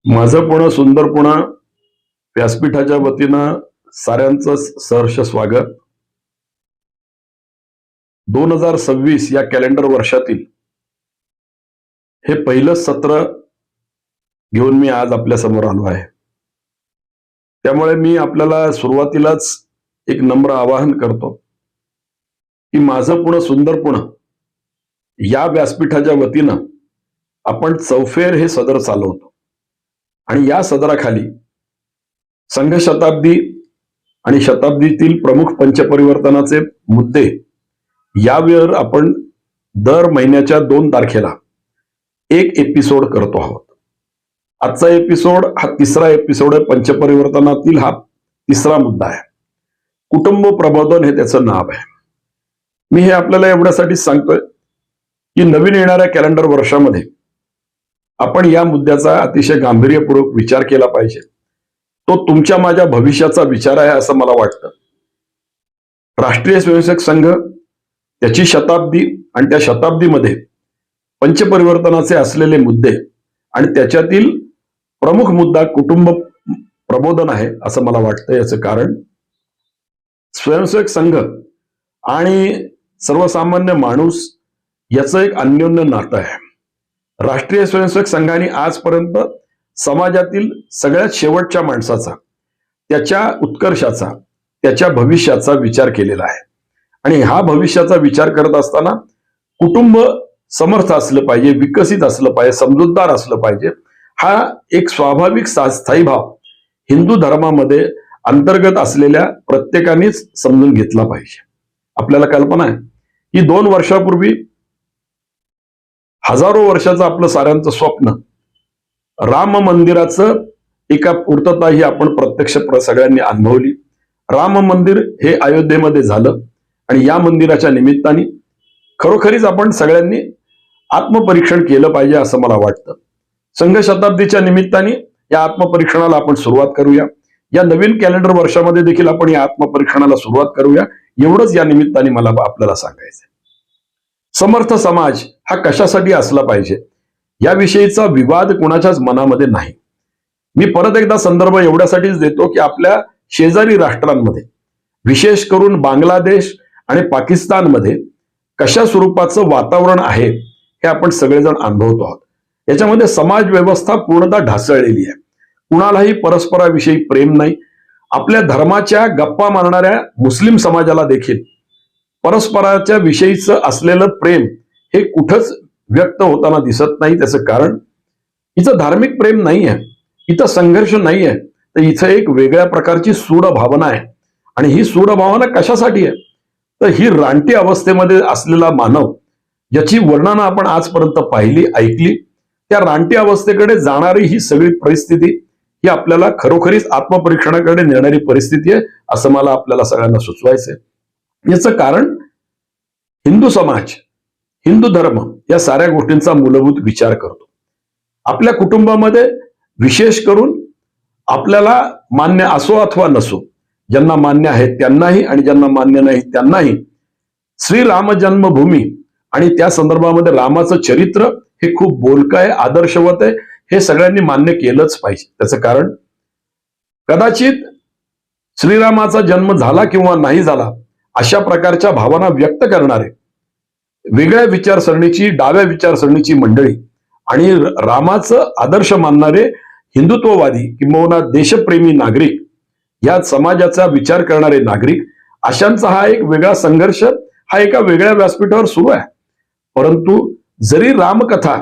माझं पुणे सुंदर पुणे व्यासपीठाच्या वतीनं साऱ्यांचं सहर्ष स्वागत. 2026 या कॅलेंडर वर्षातील हे पहिलं सत्र घेऊन मी आज आपल्या समोर आलो आहे. त्यामुळे मी आपल्याला सुरुवातीलाच एक नम्र आवाहन करतो की माझं पुणे सुंदर पुणे या व्यासपीठाच्या वतीनं आपण चौफेर हे सदर चालवतो आणि या सदराखाली संघ शताब्दी आणि शताब्दीतील प्रमुख पंचपरिवर्तनाचे मुद्दे यावर आपण दर महिन्याच्या 2 तारखेला एक एपिसोड करतो आहोत. आजचा एपिसोड हा तिसरा एपिसोड आहे. पंचपरिवर्तनातील हा तिसरा मुद्दा आहे. कुटुंब प्रबोधन हे त्याचं नाव आहे. मी हे आपल्याला एवढ्यासाठी सांगतोय की नवीन येणाऱ्या कॅलेंडर वर्षामध्ये आपण या मुद्द्याचा अतिशय गांभीर्यपूर्वक विचार केला पाहिजे. तो तुमच्या माझ्या भविष्याचा विचार आहे असं मला वाटतं. राष्ट्रीय स्वयंसेवक संघ त्याची शताब्दी आणि त्या शताब्दीमध्ये पंचपरिवर्तनाचे असलेले मुद्दे आणि त्याच्यातील प्रमुख मुद्दा कुटुंब प्रबोधन आहे असं मला वाटतं. याचं कारण स्वयंसेवक संघ आणि सर्वसामान्य माणूस याचं एक अन्योन्य नातं आहे. राष्ट्रीय स्वयंसेवक संघाने आजपर्यंत समाजातील सगळ्यात शेवटच्या माणसाचा, त्याच्या उत्कर्षाचा, त्याच्या भविष्याचा विचार केलेला आहे. आणि हा भविष्याचा विचार करत असताना कुटुंब समर्थ असलं पाहिजे, विकसित असलं पाहिजे, समजूतदार असलं पाहिजे. हा एक स्वाभाविक स्थायी भाव हिंदू धर्मामध्ये अंतर्गत असलेल्या प्रत्येकानेच समजून घेतला पाहिजे. आपल्याला कल्पना आहे की 2 वर्षापूर्वी हजारो वर्षाचं आपलं साऱ्यांचं स्वप्न राम मंदिराचं एका पूर्तता ही आपण प्रत्यक्ष सगळ्यांनी अनुभवली. राम मंदिर हे अयोध्येमध्ये झालं आणि या मंदिराच्या निमित्ताने खरोखरीच आपण सगळ्यांनी आत्मपरीक्षण केलं पाहिजे असं मला वाटतं. संघ शताब्दीच्या निमित्ताने या आत्मपरीक्षणाला आपण सुरुवात करूया. या नवीन कॅलेंडर वर्षामध्ये देखील आपण या आत्मपरीक्षणाला सुरुवात करूया. एवढंच या निमित्ताने मला आपल्याला सांगायचं. समर्थ समाज हा कशासाठी असला पाहिजे याविषयीचा विवाद कुणाच्याच मनामध्ये नाही. मी परत एकदा संदर्भ एवढ्यासाठीच देतो की आपल्या शेजारी राष्ट्रांमध्ये, विशेष करून बांगलादेश आणि पाकिस्तानमध्ये कशा स्वरूपाचं वातावरण आहे हे आपण सगळेजण अनुभवतो आहोत. याच्यामध्ये समाज व्यवस्था पूर्णतः ढासळलेली आहे. कुणालाही परस्पराविषयी प्रेम नाही. आपल्या धर्माच्या गप्पा मारणाऱ्या मुस्लिम समाजाला देखील परस्पराच्या विषयीचं असलेलं प्रेम हे कुठंच व्यक्त होताना दिसत नाही. त्याचं कारण इथं धार्मिक प्रेम नाही आहे, इथं संघर्ष नाही आहे, तर इथं एक वेगळ्या प्रकारची सूड भावना आहे. आणि ही सूड भावना कशासाठी आहे तर ही रानटी अवस्थेमध्ये असलेला मानव, ज्याची वर्णनं आपण आजपर्यंत पाहिली, ऐकली, त्या रानटी अवस्थेकडे जाणारी ही सगळी परिस्थिती ही आपल्याला खरोखरीच आत्मपरीक्षणाकडे नेणारी परिस्थिती आहे असं मला आपल्याला सगळ्यांना सुचवायचंय. याचं कारण हिंदू समाज, हिंदू धर्म या साऱ्या गोष्टींचा मूलभूत विचार करतो. आपल्या कुटुंबामध्ये विशेष करून आपल्याला मान्य असो अथवा नसो, ज्यांना मान्य आहे त्यांनाही आणि ज्यांना मान्य नाही त्यांनाही श्रीराम जन्मभूमी आणि त्या संदर्भामध्ये रामाचं चरित्र हे खूप बोलकं आहे, आदर्शवत आहे, हे सगळ्यांनी मान्य केलंच पाहिजे. त्याचं कारण कदाचित श्रीरामाचा जन्म झाला किंवा नाही झाला अशा प्रकारच्या भावना व्यक्त करणारे वेगळ्या विचारसरणीची, डाव्या विचारसरणीची मंडळी आणि रामाचं आदर्श मानणारे हिंदुत्ववादी किंवा देशप्रेमी नागरिक, या समाजाचा विचार करणारे नागरिक, अशांचा हा एक वेगळा संघर्ष हा एका वेगळ्या व्यासपीठावर सुरू आहे. परंतु जरी रामकथा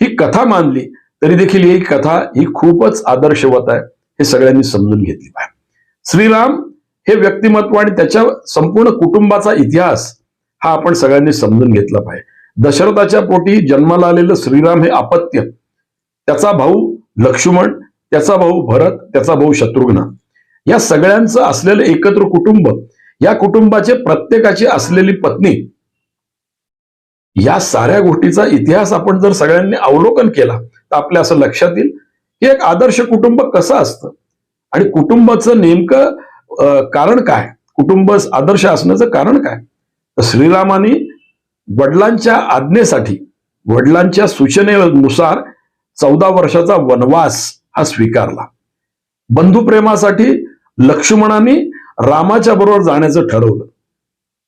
ही कथा मानली तरी देखील ही कथा ही खूपच आदर्शवत आहे, हे सगळ्यांनी समजून घेतली पाहिजे. श्रीराम हे व्यक्तिमत्व आणि त्याच्या संपूर्ण कुटुंबाचा इतिहास हा आपण सगळ्यांनी समजून घेतला पाहिजे. दशरथाच्या पोटी जन्माला आलेलं श्रीराम हे अपत्य, त्याचा भाऊ लक्ष्मण, त्याचा भाऊ भरत, त्याचा भाऊ शत्रुघ्न, या सगळ्यांचं असलेलं एकत्र कुटुंब, या कुटुंबाचे प्रत्येकाची असलेली पत्नी, या साऱ्या गोष्टीचा इतिहास आपण जर सगळ्यांनी अवलोकन केला तर आपल्या असं लक्षात येईल की एक आदर्श कुटुंब कसं असतं आणि कुटुंबाचं नेमकं कारण काय, कुटुंब आदर्श असण्याचं कारण काय. तर श्रीरामाने वडिलांच्या आज्ञेसाठी, वडिलांच्या सूचनेनुसार 14 वर्षाचा वनवास हा स्वीकारला. बंधुप्रेमासाठी लक्ष्मणाने रामाच्या बरोबर जाण्याचं ठरवलं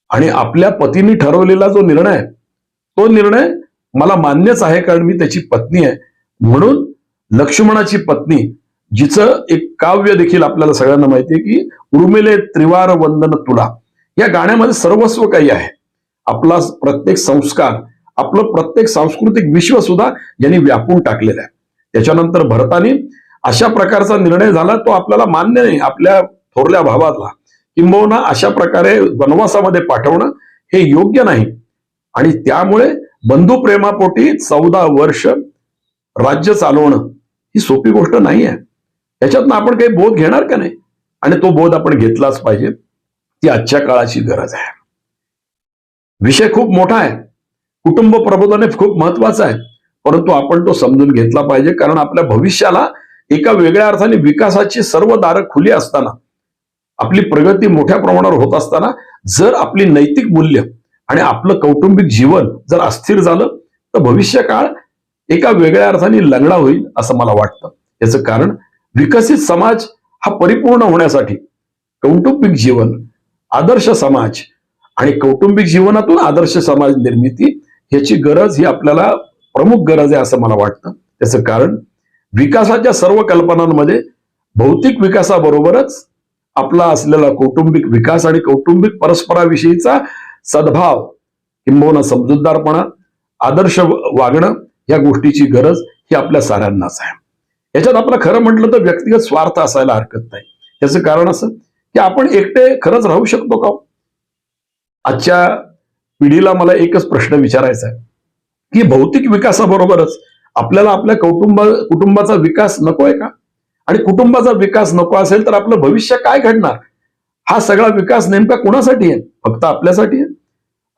आणि आपल्या पतीने ठरवलेला जो निर्णय, तो निर्णय मला मान्यच आहे, कारण मी त्याची पत्नी आहे. म्हणून लक्ष्मणाची पत्नी, जिचं एक काव्य देखील आपल्याला सगळ्यांना माहिती आहे की उर्मिले त्रिवार वंदन तुला, या गाण्यामध्ये सर्वस्व काही आहे. आपला प्रत्येक संस्कार, आपलं प्रत्येक सांस्कृतिक विश्व सुद्धा यांनी व्यापून टाकलेलं आहे. त्याच्यानंतर भरताने अशा प्रकारचा निर्णय झाला, तो आपल्याला मान्य नाही, आपल्या थोरल्या भावाला किंबहुना अशा प्रकारे वनवासामध्ये पाठवणं हे योग्य नाही. आणि त्यामुळे बंधुप्रेमापोटी 14 वर्ष राज्य चालवणं ही सोपी गोष्ट नाही आहे. त्याच्यातनं आपण काही बोध घेणार का नाही? आणि तो बोध आपण घेतलाच पाहिजे. ती आजच्या काळाची गरज आहे. विषय खूप मोठा आहे, कुटुंब प्रबोधन खूप महत्वाचं आहे, परंतु आपण तो समजून घेतला पाहिजे. कारण आपल्या भविष्याला एका वेगळ्या अर्थाने विकासाची सर्व दारं खुली असताना, आपली प्रगती मोठ्या प्रमाणावर होत असताना, जर आपली नैतिक मूल्य आणि आपलं कौटुंबिक जीवन जर अस्थिर झालं, तर भविष्य काळ एका वेगळ्या अर्थाने लंगडा होईल असं मला वाटतं. याचं कारण, विकसित समाज हा परिपूर्ण होण्यासाठी कौटुंबिक जीवन, आदर्श समाज आणि कौटुंबिक जीवनातून आदर्श समाज निर्मिती ह्याची गरज ही आपल्याला प्रमुख गरज आहे असं मला वाटतं. त्याचं कारण, विकासाच्या सर्व कल्पनांमध्ये भौतिक विकासाबरोबरच आपला असलेला कौटुंबिक विकास आणि कौटुंबिक परस्पराविषयीचा सद्भाव किंबहुना समजूतदारपणा, आदर्श वागणं, या गोष्टीची गरज ही आपल्या साऱ्यांनाच आहे. याच्यात आपलं खरं म्हटलं तर व्यक्तिगत स्वार्थ असायला हरकत नाही. त्याचं कारण असं की आपण एकटे खरंच राहू शकतो का? आजच्या पिढीला मला एकच प्रश्न विचारायचा आहे की भौतिक विकासाबरोबरच आपल्याला आपल्या कुटुंबाचा विकास नको आहे का? आणि कुटुंबाचा विकास नको असेल तर आपलं भविष्य काय घडणार? हा सगळा विकास नेमका कोणासाठी आहे? फक्त आपल्यासाठी आहे?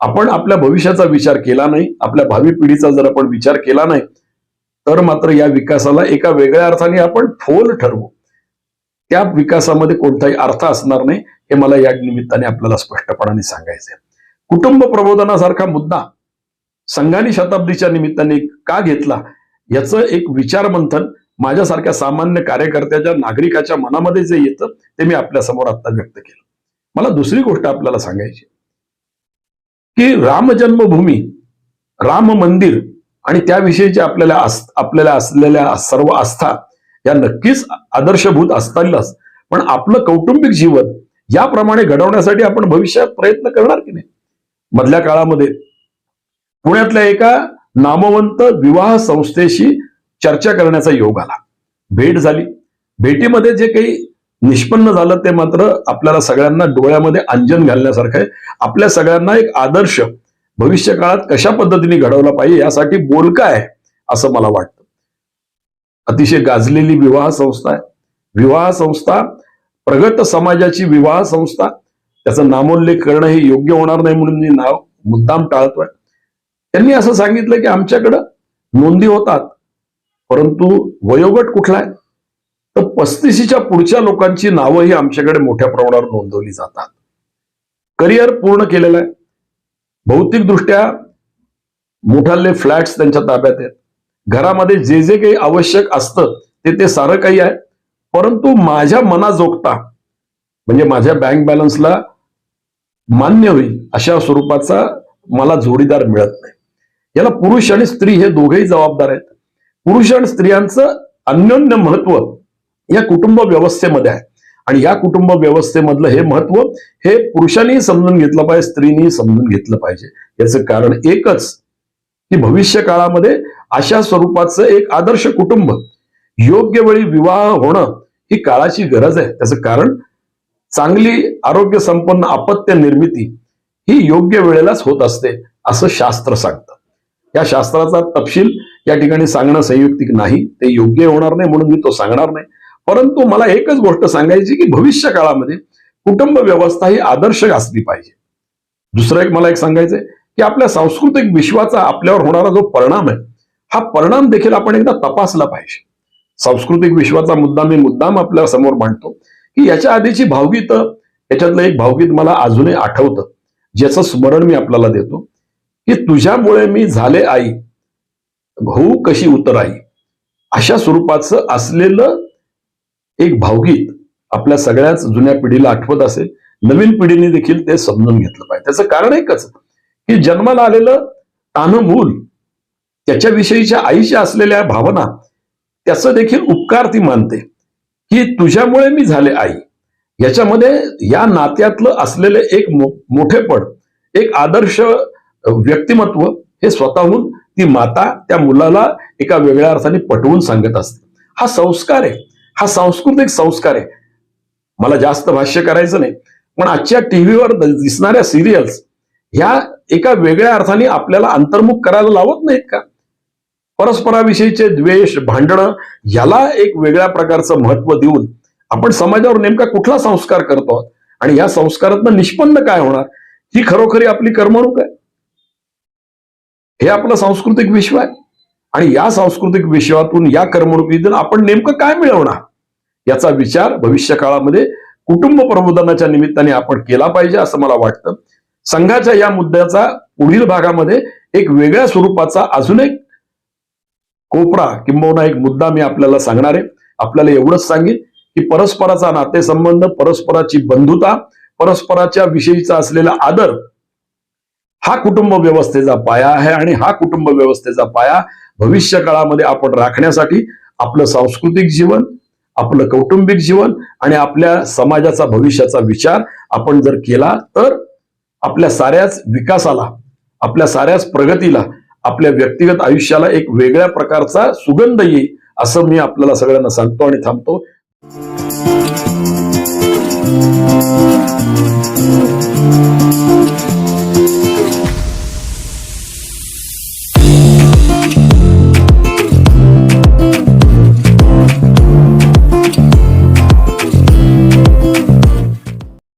आपण आपल्या भविष्याचा विचार केला नाही, आपल्या भावी पिढीचा जर आपण विचार केला नाही, तर मात्र या विकासाला एका वेगळ्या अर्थाने आपण फोल ठरवू. त्या विकासामध्ये कोणताही अर्थ असणार नाही, हे मला या निमित्ताने आपल्याला स्पष्टपणाने सांगायचंय. कुटुंब प्रबोधनासारखा मुद्दा संघानी शताब्दीच्या निमित्ताने का घेतला, याचं एक विचार मंथन माझ्यासारख्या सामान्य कार्यकर्त्याच्या, नागरिकाच्या मनामध्ये जे येतं ते मी आपल्या समोर आता व्यक्त केलं. मला दुसरी गोष्ट आपल्याला सांगायची की राम जन्मभूमी, राम मंदिर आणि त्याविषयीचे आपल्याला असलेल्या सर्व आस्था या नक्कीच आदर्शभूत असतातच, पण आपलं कौटुंबिक जीवन याप्रमाणे घडवण्यासाठी आपण भविष्यात प्रयत्न करणार की नाही? मधल्या काळामध्ये पुण्यातल्या एका नामवंत विवाह संस्थेशी चर्चा करण्याचा योग आला. भेट झाली. भेटीमध्ये जे काही निष्पन्न झालं ते मात्र आपल्याला सगळ्यांना डोळ्यामध्ये अंजन घालण्यासारखं आहे. आपल्या सगळ्यांना एक आदर्श भविष्य काळात कशा पद्धतीने घडवला पाहिजे यासाठी बोलका आहे असं मला वाटतं. अतिशय गाजलेली विवाह संस्था आहे. विवाह संस्था, प्रगत समाजाची विवाह संस्था, त्याचं नामोल्लेख करणं हे योग्य होणार नाही म्हणून मी नाव मुद्दाम टाळतोय. त्यांनी असं सांगितलं की आमच्याकडं नोंदी होतात, परंतु वयोगट कुठला आहे? तर 35च्या पुढच्या लोकांची नावंही आमच्याकडे मोठ्या प्रमाणावर नोंदवली जातात. करिअर पूर्ण केलेलं आहे, भौतिकदृष्ट्या मोठाले फ्लॅट्स त्यांच्या ताब्यात आहेत, घरामध्ये जे जे काही आवश्यक असतं ते सारं काही आहे, परंतु माझ्या मनाजोगता म्हणजे माझ्या बँक बॅलन्सला मान्य होईल अशा स्वरूपाचा मला जोडीदार मिळत नाही. याला पुरुष आणि स्त्री हे दोघेही जबाबदार आहेत. पुरुष आणि स्त्रियांचं अन्योन्य महत्व या कुटुंब व्यवस्थेमध्ये आहे आणि या कुटुंब व्यवस्थेमधलं हे महत्व हे पुरुषांनी समजून घेतलं पाहिजे, स्त्रीनी समजून घेतलं पाहिजे. याचं कारण एकच की भविष्य काळामध्ये अशा स्वरूपाचं एक आदर्श कुटुंब, योग्य वेळी विवाह होणं ही काळाची गरज आहे. त्याचं कारण, चांगली आरोग्य संपन्न अपत्य निर्मिती ही योग्य वेळेलाच होत असते असं शास्त्र सांगतं. या शास्त्राचा तपशील या ठिकाणी सांगणं संयुक्तिक नाही, ते योग्य होणार नाही म्हणून मी तो सांगणार नाही. परंतु मला एकच गोष्ट सांगायची की भविष्य काळामध्ये कुटुंब व्यवस्था ही आदर्श असली पाहिजे. दुसरं एक मला एक सांगायचंय की आपल्या सांस्कृतिक विश्वाचा आपल्यावर होणारा जो परिणाम आहे, हा परिणाम देखील आपण एकदा तपासला पाहिजे. सांस्कृतिक विश्वाचा मुद्दा मी मुद्दाम आपल्या समोर मांडतो की याच्या आधीची भावगीत, याच्यातलं एक भावगीत मला अजूनही आठवतं, ज्याचं स्मरण मी आपल्याला देतो की तुझ्यामुळे मी झाले आई, होऊ कशी उतराई, अशा स्वरूपाचं असलेलं एक भावगीत आपल्या सगळ्याच जुन्या पिढीला आठवत असेल, नवीन पिढीने देखील ते समजून घेतलं पाहिजे. त्याचं कारण एकच की जन्माला आलेलं तान्हं मूल, त्याच्याविषयीच्या आईच्या असलेल्या भावना, त्याचं देखील उपकार ती मानते की तुझ्यामुळे मी झाले आई. याच्यामध्ये या नात्यातलं असलेले एक मोठेपण, एक आदर्श व्यक्तिमत्व हे स्वतःहून ती माता त्या मुलाला एका वेगळ्या अर्थाने पटवून सांगत असते. हा संस्कार आहे, हा सांस्कृतिक संस्कार आहे. मला जास्त भाष्य करायचं नाही, पण आजच्या टीव्हीवर दिसणाऱ्या सिरियल्स ह्या एका वेगळ्या अर्थाने आपल्याला अंतर्मुख करायला लावत नाहीत का? परस्पराविषयीचे द्वेष, भांडणं याला एक वेगळ्या प्रकारचं महत्व देऊन आपण समाजावर नेमका कुठला संस्कार करतो आणि या संस्कारातनं निष्पन्न काय होणार, ही खरोखरी आपली कर्मणूक आहे. हे आपलं सांस्कृतिक विश्व आहे आणि या सांस्कृतिक विश्वातून, या कर्मणुकीतून आपण नेमकं काय मिळवणार याचा विचार भविष्य काळामध्ये कुटुंब प्रबोधनाच्या निमित्ताने आपण केला पाहिजे असं मला वाटतं. संघाच्या या मुद्द्याचा पुढील भागामध्ये एक वेगळ्या स्वरूपाचा अजून एक कोपरा किंबहुना एक मुद्दा मी आपल्याला सांगणार आहे. आपल्याला एवढंच सांगेन की परस्पराचा नातेसंबंध, परस्पराची बंधुता, परस्पराच्या विषयीचा असलेला आदर हा कुटुंब व्यवस्थेचा पाया आहे आणि हा कुटुंब व्यवस्थेचा पाया भविष्य काळामध्ये आपण राखण्यासाठी आपलं सांस्कृतिक जीवन, आपलं कौटुंबिक जीवन आणि आपल्या समाजाचा भविष्याचा विचार आपण जर केला तर आपल्या साऱ्याच विकासाला, आपल्या साऱ्याच प्रगतीला, आपल्या व्यक्तिगत आयुष्याला एक वेगळ्या प्रकारचा सुगंध येईल असं मी आपल्याला सगळ्यांना सांगतो आणि थांबतो.